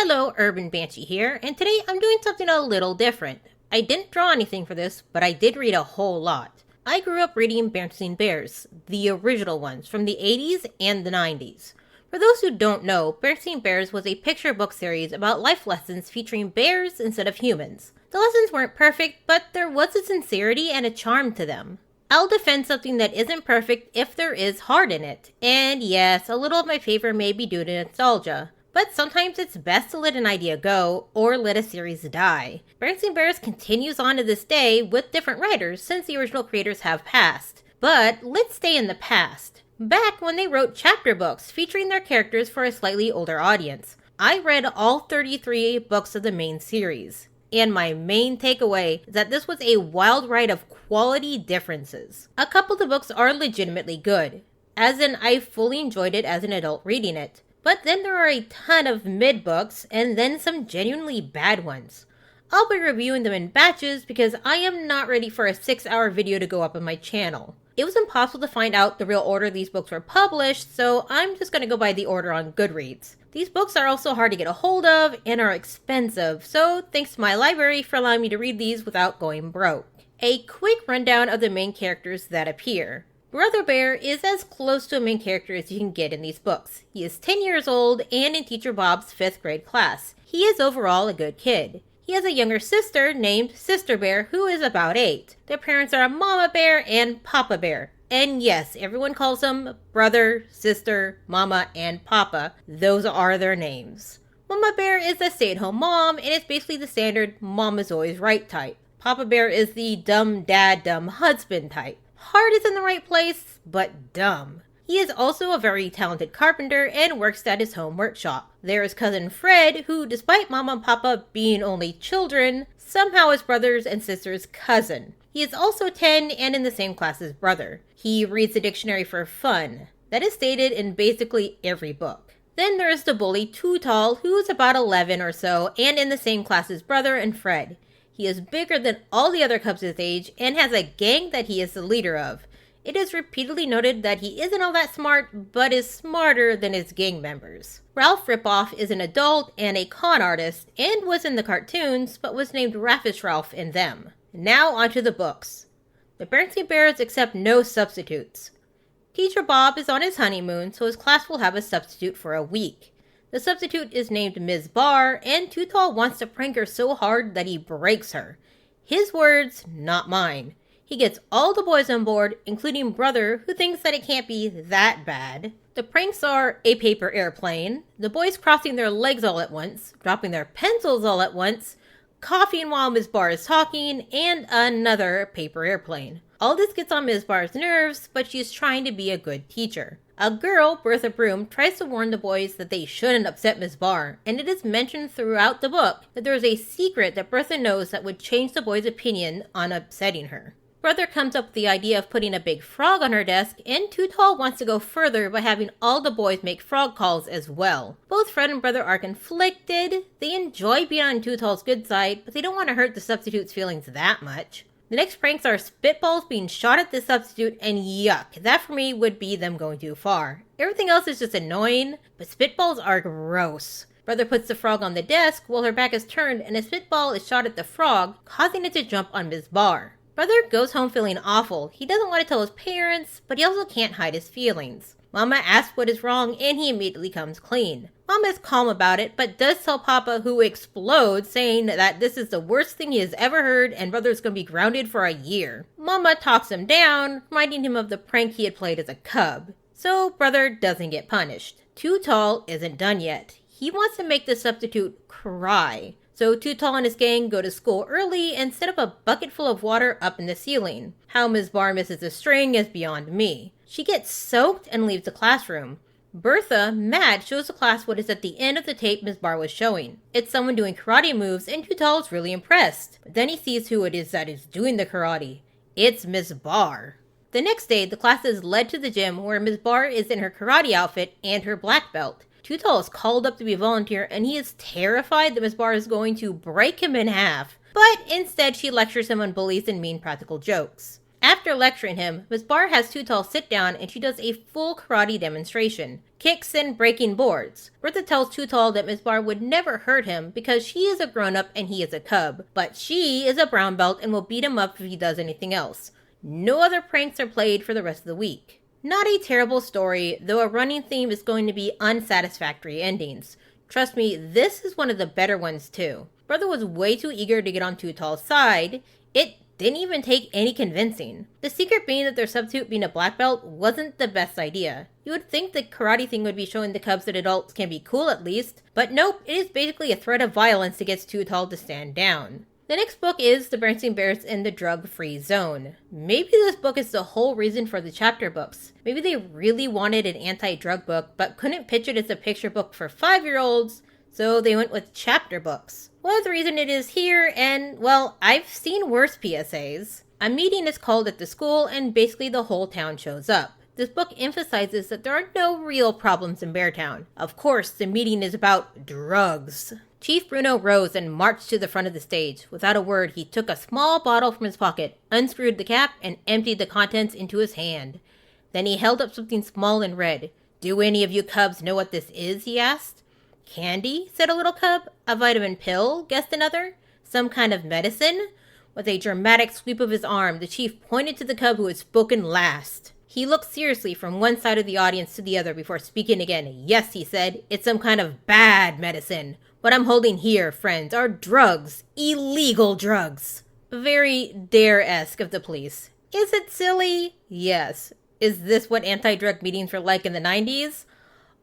Hello, Urban Banshee here, and today I'm doing something a little different. I didn't draw anything for this, but I did read a whole lot. I grew up reading Berenstain Bears, the original ones, from the 80s and the 90s. For those who don't know, Berenstain Bears was a picture book series about life lessons featuring bears instead of humans. The lessons weren't perfect, but there was a sincerity and a charm to them. I'll defend something that isn't perfect if there is heart in it, and yes, a little of my favor may be due to nostalgia. But sometimes it's best to let an idea go, or let a series die. Berenstain Bears continues on to this day with different writers since the original creators have passed. But let's stay in the past. Back when they wrote chapter books featuring their characters for a slightly older audience. I read all 33 books of the main series. And my main takeaway is that this was a wild ride of quality differences. A couple of the books are legitimately good, as in I fully enjoyed it as an adult reading it. But then there are a ton of mid-books, and then some genuinely bad ones. I'll be reviewing them in batches because I am not ready for a 6-hour video to go up on my channel. It was impossible to find out the real order these books were published, so I'm just going to go by the order on Goodreads. These books are also hard to get a hold of and are expensive, so thanks to my library for allowing me to read these without going broke. A quick rundown of the main characters that appear. Brother Bear is as close to a main character as you can get in these books. He is 10 years old and in Teacher Bob's 5th grade class. He is overall a good kid. He has a younger sister named Sister Bear who is about 8. Their parents are Mama Bear and Papa Bear. And yes, everyone calls them brother, sister, mama, and papa. Those are their names. Mama Bear is a stay-at-home mom and is basically the standard mom is always right type. Papa Bear is the dumb dad, dumb husband type. Heart is in the right place, but dumb. He is also a very talented carpenter and works at his home workshop. There is cousin Fred, who despite Mama and Papa being only children, somehow is brothers and sisters' cousin. He is also 10 and in the same class as brother. He reads the dictionary for fun. That is stated in basically every book. Then there is the bully Too Tall, who is about 11 or so and in the same class as brother and Fred. He is bigger than all the other cubs his age and has a gang that he is the leader of. It is repeatedly noted that he isn't all that smart, but is smarter than his gang members. Ralph Ripoff is an adult and a con artist, and was in the cartoons, but was named Raffish Ralph in them. Now onto the books. The Berenstain Bears accept no substitutes. Teacher Bob is on his honeymoon, so his class will have a substitute for a week. The substitute is named Ms. Barr, and Too Tall wants to prank her so hard that he breaks her. His words, not mine. He gets all the boys on board, including Brother, who thinks that it can't be that bad. The pranks are a paper airplane, the boys crossing their legs all at once, dropping their pencils all at once, coughing while Ms. Barr is talking, and another paper airplane. All this gets on Ms. Barr's nerves, but she's trying to be a good teacher. A girl, Bertha Broom, tries to warn the boys that they shouldn't upset Ms. Barr, and it is mentioned throughout the book that there is a secret that Bertha knows that would change the boys' opinion on upsetting her. Brother comes up with the idea of putting a big frog on her desk, and Too Tall wants to go further by having all the boys make frog calls as well. Both Fred and Brother are conflicted. They enjoy being on Too Tall's good side, but they don't want to hurt the substitute's feelings that much. The next pranks are spitballs being shot at the substitute, and yuck, that for me would be them going too far. Everything else is just annoying, but spitballs are gross. Brother puts the frog on the desk while her back is turned and a spitball is shot at the frog, causing it to jump on Ms. Barr. Brother goes home feeling awful. He doesn't want to tell his parents, but he also can't hide his feelings. Mama asks what is wrong and he immediately comes clean. Mama is calm about it, but does tell Papa, who explodes, saying that this is the worst thing he has ever heard and Brother's going to be grounded for a year. Mama talks him down, reminding him of the prank he had played as a cub. So Brother doesn't get punished. Too Tall isn't done yet. He wants to make the substitute cry. So Too Tall and his gang go to school early and set up a bucket full of water up in the ceiling. How Ms. Barr misses the string is beyond me. She gets soaked and leaves the classroom. Bertha, mad, shows the class what is at the end of the tape Ms. Barr was showing. It's someone doing karate moves, and Too Tall is really impressed. But then he sees who it is that is doing the karate. It's Ms. Barr. The next day, the class is led to the gym where Ms. Barr is in her karate outfit and her black belt. Too Tall is called up to be a volunteer, and he is terrified that Ms. Barr is going to break him in half. But instead, she lectures him on bullies and mean practical jokes. After lecturing him, Miss Barr has Too Tall sit down and she does a full karate demonstration. Kicks and breaking boards. Bertha tells Too Tall that Miss Barr would never hurt him because she is a grown-up and he is a cub, but she is a brown belt and will beat him up if he does anything else. No other pranks are played for the rest of the week. Not a terrible story, though a running theme is going to be unsatisfactory endings. Trust me, this is one of the better ones too. Brother was way too eager to get on Too Tall's side. It didn't even take any convincing. The secret being that their substitute being a black belt wasn't the best idea. You would think the karate thing would be showing the cubs that adults can be cool at least, but nope, it is basically a threat of violence that gets Too Tall to stand down. The next book is The Berenstain Bears in the Drug-Free Zone. Maybe this book is the whole reason for the chapter books. Maybe they really wanted an anti-drug book, but couldn't pitch it as a picture book for 5-year-olds, so they went with chapter books. Well, the reason it is here, and, well, I've seen worse PSAs. A meeting is called at the school, and basically the whole town shows up. This book emphasizes that there are no real problems in Beartown. Of course, the meeting is about drugs. Chief Bruno rose and marched to the front of the stage. Without a word, he took a small bottle from his pocket, unscrewed the cap, and emptied the contents into his hand. Then he held up something small and red. "Do any of you cubs know what this is?" he asked. "Candy," said a little cub. "A vitamin pill," guessed another. "Some kind of medicine?" With a dramatic sweep of his arm, the chief pointed to the cub who had spoken last. He looked seriously from one side of the audience to the other before speaking again. "Yes," he said, "it's some kind of bad medicine. What I'm holding here, friends, are drugs. Illegal drugs." Very Dare-esque of the police. Is it silly? Yes. Is this what anti-drug meetings were like in the 90s?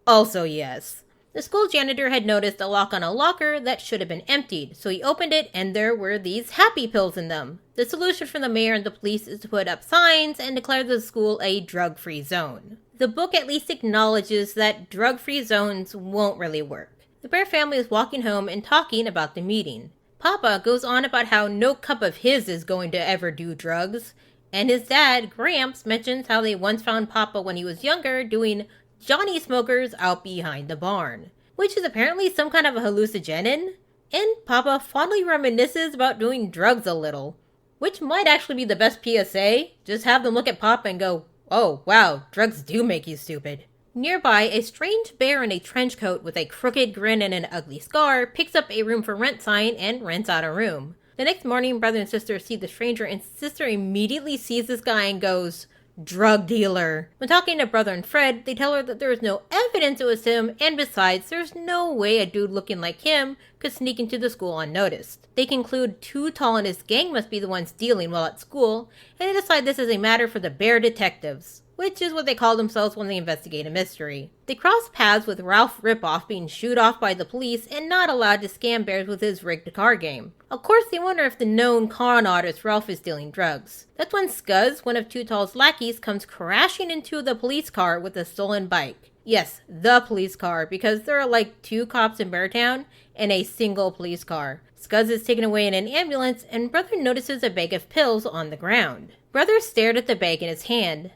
Also yes. The school janitor had noticed a lock on a locker that should have been emptied, so he opened it and there were these happy pills in them. The solution from the mayor and the police is to put up signs and declare the school a drug-free zone. The book at least acknowledges that drug-free zones won't really work. The Bear family is walking home and talking about the meeting. Papa goes on about how no cub of his is going to ever do drugs, and his dad, Gramps, mentions how they once found Papa when he was younger doing Johnny Smokers out behind the barn, which is apparently some kind of a hallucinogen, and Papa fondly reminisces about doing drugs a little, which might actually be the best PSA. Just have them look at Papa and go, "Oh, wow, drugs do make you stupid." Nearby, a strange bear in a trench coat with a crooked grin and an ugly scar picks up a room for rent sign and rents out a room. The next morning, brother and sister see the stranger, and sister immediately sees this guy and goes, "Drug dealer." When talking to brother and Fred, they tell her that there is no evidence it was him, and besides, there's no way a dude looking like him could sneak into the school unnoticed. They conclude Too Tall and his gang must be the ones dealing while at school, and they decide this is a matter for the bear detectives, which is what they call themselves when they investigate a mystery. They cross paths with Ralph Ripoff being shooed off by the police and not allowed to scam bears with his rigged car game. Of course, they wonder if the known con artist Ralph is dealing drugs. That's when Scuzz, one of Too Tall's lackeys, comes crashing into the police car with a stolen bike. Yes, the police car, because there are like 2 cops in Beartown and a single police car. Scuzz is taken away in an ambulance, and Brother notices a bag of pills on the ground. Brother stared at the bag in his hand.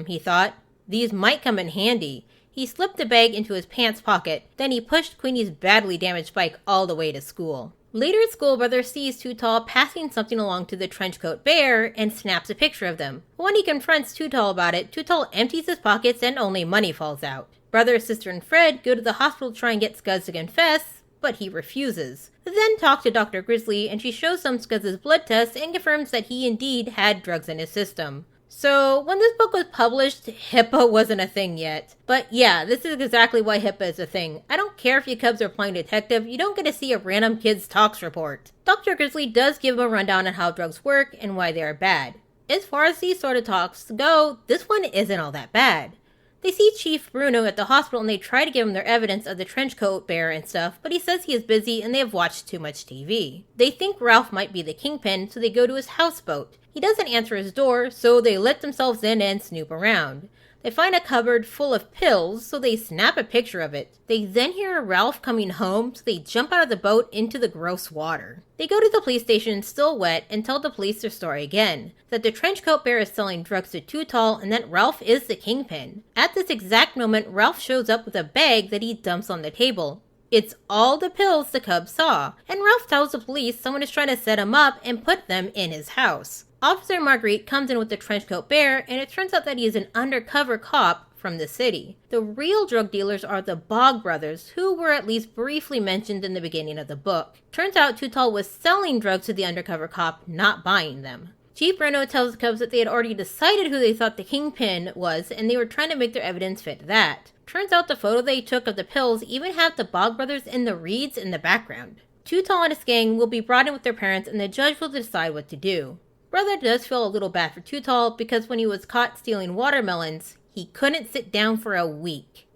He thought, these might come in handy. He slipped the bag into his pants pocket, then he pushed Queenie's badly damaged bike all the way to school. Later at school, Brother sees Too Tall passing something along to the trenchcoat bear and snaps a picture of them. But when he confronts Too Tall about it, Too Tall empties his pockets and only money falls out. Brother, sister, and Fred go to the hospital to try and get Scuzz to confess, but he refuses. They then talk to Dr. Grizzly, and she shows some Scuzz's blood tests and confirms that he indeed had drugs in his system. So, when this book was published, HIPAA wasn't a thing yet. But yeah, this is exactly why HIPAA is a thing. I don't care if you cubs are playing detective, you don't get to see a random kid's talks report. Dr. Grizzly does give a rundown on how drugs work and why they are bad. As far as these sort of talks go, this one isn't all that bad. They see Chief Bruno at the hospital and they try to give him their evidence of the trenchcoat bear and stuff, but he says he is busy and they have watched too much TV. They think Ralph might be the kingpin, so they go to his houseboat. He doesn't answer his door, so they let themselves in and snoop around. They find a cupboard full of pills, so they snap a picture of it. They then hear Ralph coming home, so they jump out of the boat into the gross water. They go to the police station, still wet, and tell the police their story again. That the trenchcoat bear is selling drugs to Too Tall, and that Ralph is the kingpin. At this exact moment, Ralph shows up with a bag that he dumps on the table. It's all the pills the cub saw, and Ralph tells the police someone is trying to set him up and put them in his house. Officer Marguerite comes in with the trenchcoat bear, and it turns out that he is an undercover cop from the city. The real drug dealers are the Bog brothers, who were at least briefly mentioned in the beginning of the book. Turns out Too Tall was selling drugs to the undercover cop, not buying them. Chief Bruno tells the Cubs that they had already decided who they thought the kingpin was, and they were trying to make their evidence fit that. Turns out the photo they took of the pills even have the Bog brothers in the reeds in the background. Too Tall and his gang will be brought in with their parents, and the judge will decide what to do. Brother does feel a little bad for Too Tall because when he was caught stealing watermelons, he couldn't sit down for a week.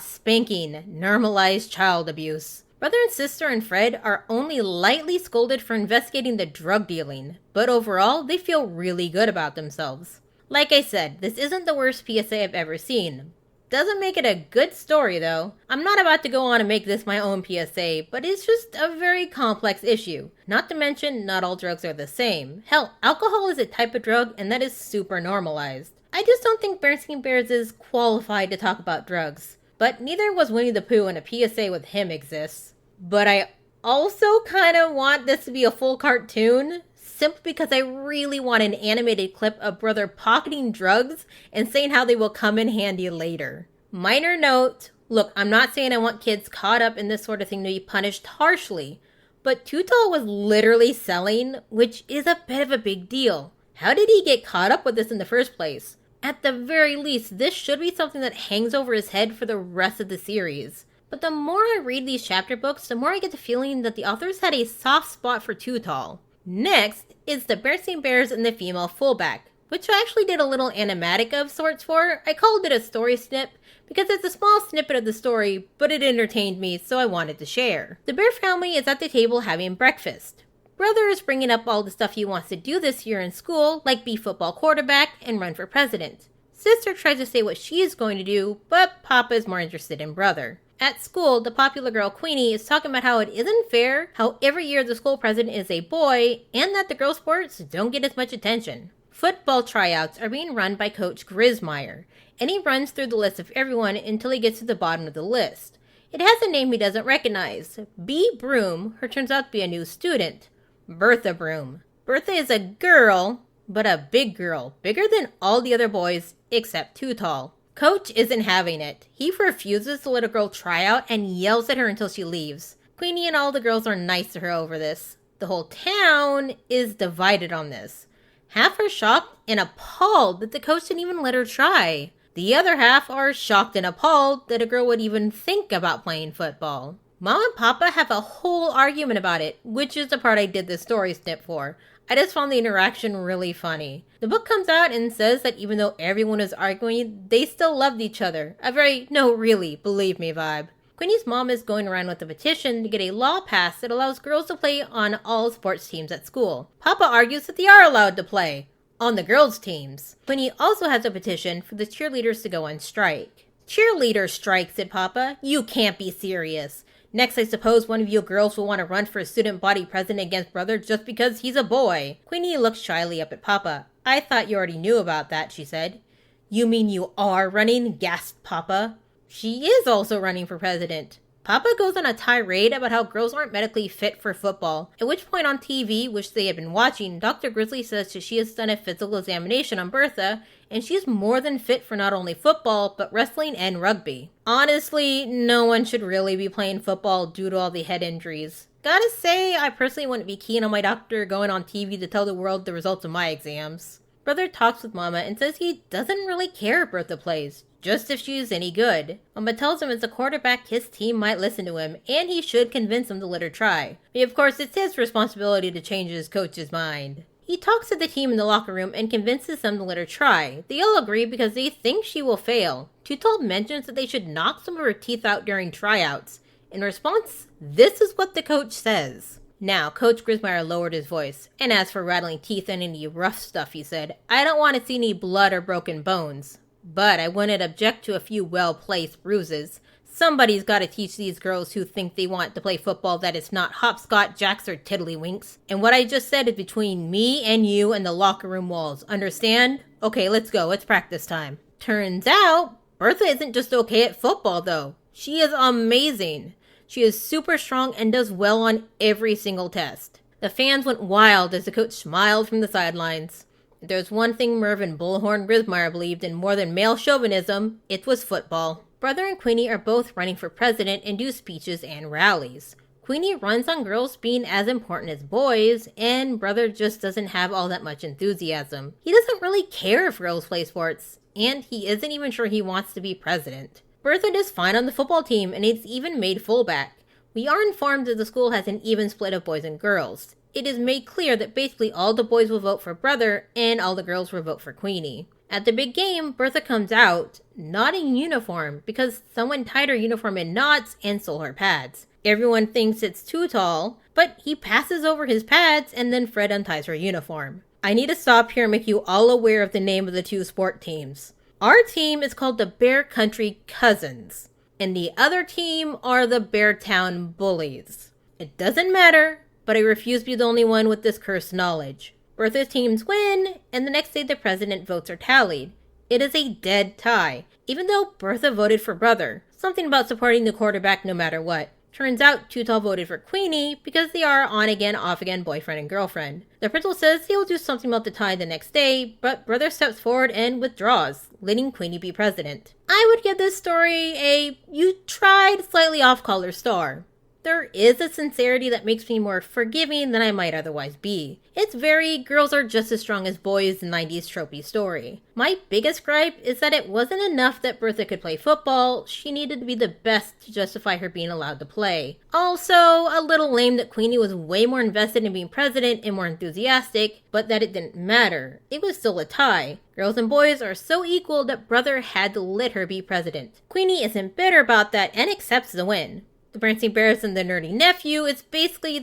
Spanking, normalized child abuse. Brother and sister and Fred are only lightly scolded for investigating the drug dealing, but overall, they feel really good about themselves. Like I said, this isn't the worst PSA I've ever seen. Doesn't make it a good story though. I'm not about to go on and make this my own PSA, but it's just a very complex issue. Not to mention, not all drugs are the same. Hell, alcohol is a type of drug and that is super normalized. I just don't think Berenstain Bears is qualified to talk about drugs. But neither was Winnie the Pooh, and a PSA with him exists. But I also kind of want this to be a full cartoon, simply because I really want an animated clip of Brother pocketing drugs and saying how they will come in handy later. Minor note, look, I'm not saying I want kids caught up in this sort of thing to be punished harshly, but Too Tall was literally selling, which is a bit of a big deal. How did he get caught up with this in the first place? At the very least, this should be something that hangs over his head for the rest of the series. But the more I read these chapter books, the more I get the feeling that the authors had a soft spot for Too Tall. Next is the Berenstain Bears and the female fullback, which I actually did a little animatic of sorts for. I called it a story snip because it's a small snippet of the story, but it entertained me, so I wanted to share. The Bear family is at the table having breakfast. Brother is bringing up all the stuff he wants to do this year in school, like be football quarterback and run for president. Sister tries to say what she is going to do, but Papa is more interested in Brother. At school, the popular girl Queenie is talking about how it isn't fair how every year the school president is a boy, and that the girl sports don't get as much attention. Football tryouts are being run by Coach Grismeyer, and he runs through the list of everyone until he gets to the bottom of the list. It has a name he doesn't recognize. B. Broom, who turns out to be a new student. Bertha Broom. Bertha is a girl, but a big girl, bigger than all the other boys except Too Tall. Coach isn't having it. He refuses to let a girl try out and yells at her until she leaves. Queenie and all the girls are nice to her over this. The whole town is divided on this. Half are shocked and appalled that the coach didn't even let her try. The other half are shocked and appalled that a girl would even think about playing football. Mom and Papa have a whole argument about it, which is the part I did this story snip for. I just found the interaction really funny. The book comes out and says that even though everyone is arguing, they still loved each other. A very, no really, believe me vibe. Queenie's mom is going around with a petition to get a law passed that allows girls to play on all sports teams at school. Papa argues that they are allowed to play on the girls' teams. Queenie also has a petition for the cheerleaders to go on strike. Cheerleader strike, said Papa. You can't be serious. Next, I suppose one of you girls will want to run for student body president against Brother just because he's a boy. Queenie looked shyly up at Papa. I thought you already knew about that, she said. You mean you are running? Gasped Papa. She is also running for president. Papa goes on a tirade about how girls aren't medically fit for football, at which point on TV, which they had been watching, Dr. Grizzly says that she has done a physical examination on Bertha, and she's more than fit for not only football, but wrestling and rugby. Honestly, no one should really be playing football due to all the head injuries. Gotta say, I personally wouldn't be keen on my doctor going on TV to tell the world the results of my exams. Brother talks with Mama and says he doesn't really care if Bertha plays, just if she's any good. Mama tells him as a quarterback his team might listen to him, and he should convince him to let her try. But of course, it's his responsibility to change his coach's mind. He talks to the team in the locker room and convinces them to let her try. They all agree because they think she will fail. Too Tall mentions that they should knock some of her teeth out during tryouts. In response, this is what the coach says. Now, Coach Grismeyer lowered his voice, and as for rattling teeth and any rough stuff, he said, I don't want to see any blood or broken bones. But I wouldn't object to a few well-placed bruises. Somebody's got to teach these girls who think they want to play football that it's not hopscotch, jacks, or tiddlywinks. And what I just said is between me and you and the locker room walls. Understand? Okay, let's go. It's practice time. Turns out, Bertha isn't just okay at football, though. She is amazing. She is super strong and does well on every single test. The fans went wild as the coach smiled from the sidelines. If there's one thing Mervyn Bullhorn Grismeyer believed in more than male chauvinism, it was football. Brother and Queenie are both running for president and do speeches and rallies. Queenie runs on girls being as important as boys, and Brother just doesn't have all that much enthusiasm. He doesn't really care if girls play sports, and he isn't even sure he wants to be president. Bertha does fine on the football team, and it's even made fullback. We are informed that the school has an even split of boys and girls. It is made clear that basically all the boys will vote for Brother, and all the girls will vote for Queenie. At the big game, Bertha comes out, not in uniform, because someone tied her uniform in knots and stole her pads. Everyone thinks it's too tall, but he passes over his pads and then Fred unties her uniform. I need to stop here and make you all aware of the name of the two sport teams. Our team is called the Bear Country Cousins, and the other team are the Beartown Bullies. It doesn't matter, but I refuse to be the only one with this cursed knowledge. Bertha's teams win, and the next day the president votes are tallied. It is a dead tie, even though Bertha voted for Brother. Something about supporting the quarterback no matter what. Turns out Too Tall voted for Queenie because they are on-again, off-again boyfriend and girlfriend. The principal says he will do something about the tie the next day, but Brother steps forward and withdraws, letting Queenie be president. I would give this story a "you tried" slightly off-color star. There is a sincerity that makes me more forgiving than I might otherwise be. It's very girls are just as strong as boys 90s tropey story. My biggest gripe is that it wasn't enough that Bertha could play football, she needed to be the best to justify her being allowed to play. Also, a little lame that Queenie was way more invested in being president and more enthusiastic, but that it didn't matter. It was still a tie. Girls and boys are so equal that Brother had to let her be president. Queenie isn't bitter about that and accepts the win. The Berenstain Bears and the nerdy nephew, it's basically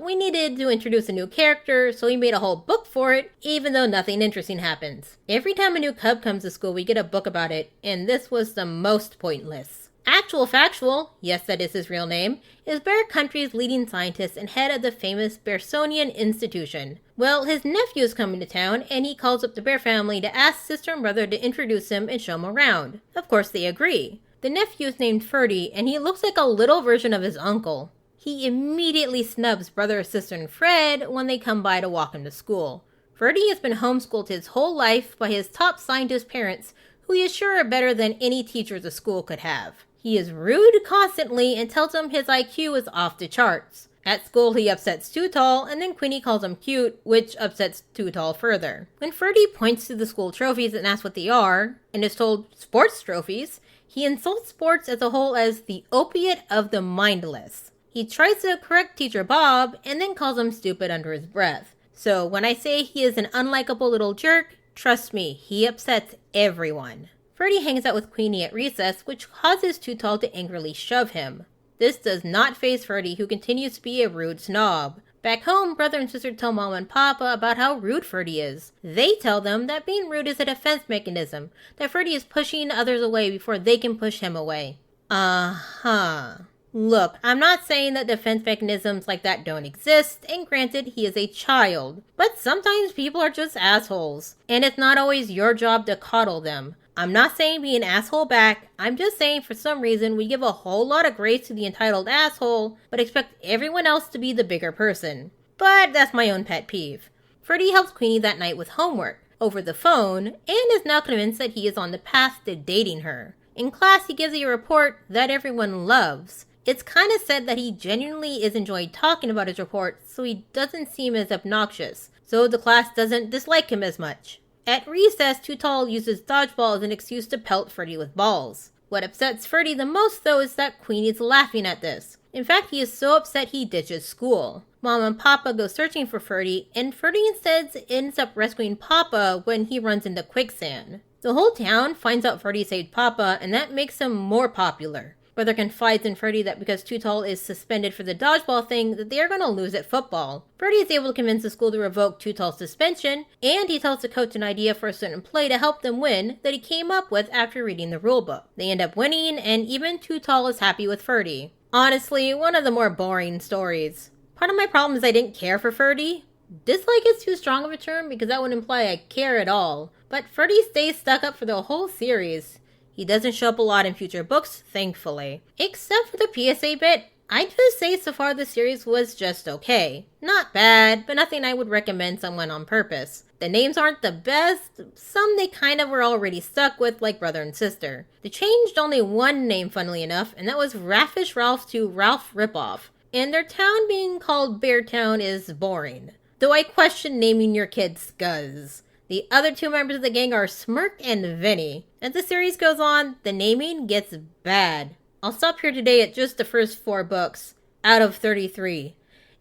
we needed to introduce a new character, so we made a whole book for it, even though nothing interesting happens. Every time a new cub comes to school, we get a book about it, and this was the most pointless. Actual Factual, yes that is his real name, is Bear Country's leading scientist and head of the famous Bearsonian Institution. Well, his nephew is coming to town, and he calls up the Bear family to ask sister and brother to introduce him and show him around. Of course they agree. The nephew is named Ferdy, and he looks like a little version of his uncle. He immediately snubs brother, sister, and Fred when they come by to walk him to school. Ferdy has been homeschooled his whole life by his top scientist parents, who he is sure are better than any teacher the school could have. He is rude constantly and tells him his IQ is off the charts. At school, he upsets Too Tall, and then Queenie calls him cute, which upsets Too Tall further. When Ferdy points to the school trophies and asks what they are, and is told sports trophies, he insults sports as a whole as the opiate of the mindless. He tries to correct teacher Bob and then calls him stupid under his breath. So when I say he is an unlikable little jerk, trust me, he upsets everyone. Ferdy hangs out with Queenie at recess, which causes Too Tall to angrily shove him. This does not faze Ferdy, who continues to be a rude snob. Back home, brother and sister tell Mom and Papa about how rude Ferdy is. They tell them that being rude is a defense mechanism, that Ferdy is pushing others away before they can push him away. Look, I'm not saying that defense mechanisms like that don't exist, and granted, he is a child. But sometimes people are just assholes, and it's not always your job to coddle them. I'm not saying be an asshole back, I'm just saying for some reason we give a whole lot of grace to the entitled asshole, but expect everyone else to be the bigger person. But that's my own pet peeve. Ferdy helps Queenie that night with homework, over the phone, and is now convinced that he is on the path to dating her. In class, he gives a report that everyone loves. It's kind of said that he genuinely is enjoying talking about his report, so he doesn't seem as obnoxious, so the class doesn't dislike him as much. At recess, Too Tall uses dodgeball as an excuse to pelt Ferdy with balls. What upsets Ferdy the most, though, is that Queenie's laughing at this. In fact, he is so upset he ditches school. Mom and Papa go searching for Ferdy, and Ferdy instead ends up rescuing Papa when he runs into quicksand. The whole town finds out Ferdy saved Papa, and that makes him more popular. Brother confides in Ferdy that because Too Tall is suspended for the dodgeball thing, that they are going to lose at football. Ferdy is able to convince the school to revoke Too Tall's suspension, and he tells the coach an idea for a certain play to help them win that he came up with after reading the rulebook. They end up winning, and even Too Tall is happy with Ferdy. Honestly, one of the more boring stories. Part of my problem is I didn't care for Ferdy. Dislike is too strong of a term because that would imply I care at all. But Ferdy stays stuck up for the whole series. He doesn't show up a lot in future books, thankfully. Except for the PSA bit, I'd just say so far the series was just okay. Not bad, but nothing I would recommend someone on purpose. The names aren't the best, some they kind of were already stuck with, like brother and sister. They changed only one name, funnily enough, and that was Raffish Ralph to Ralph Ripoff. And their town being called Beartown is boring. Though I question naming your kid Scuzz. The other two members of the gang are Smirk and Vinny. As the series goes on, the naming gets bad. I'll stop here today at just the first 4 books, out of 33.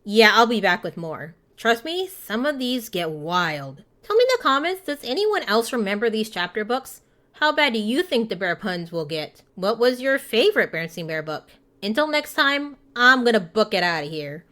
Yeah, I'll be back with more. Trust me, some of these get wild. Tell me in the comments, does anyone else remember these chapter books? How bad do you think the bear puns will get? What was your favorite Berenstain Bear book? Until next time, I'm gonna book it out of here.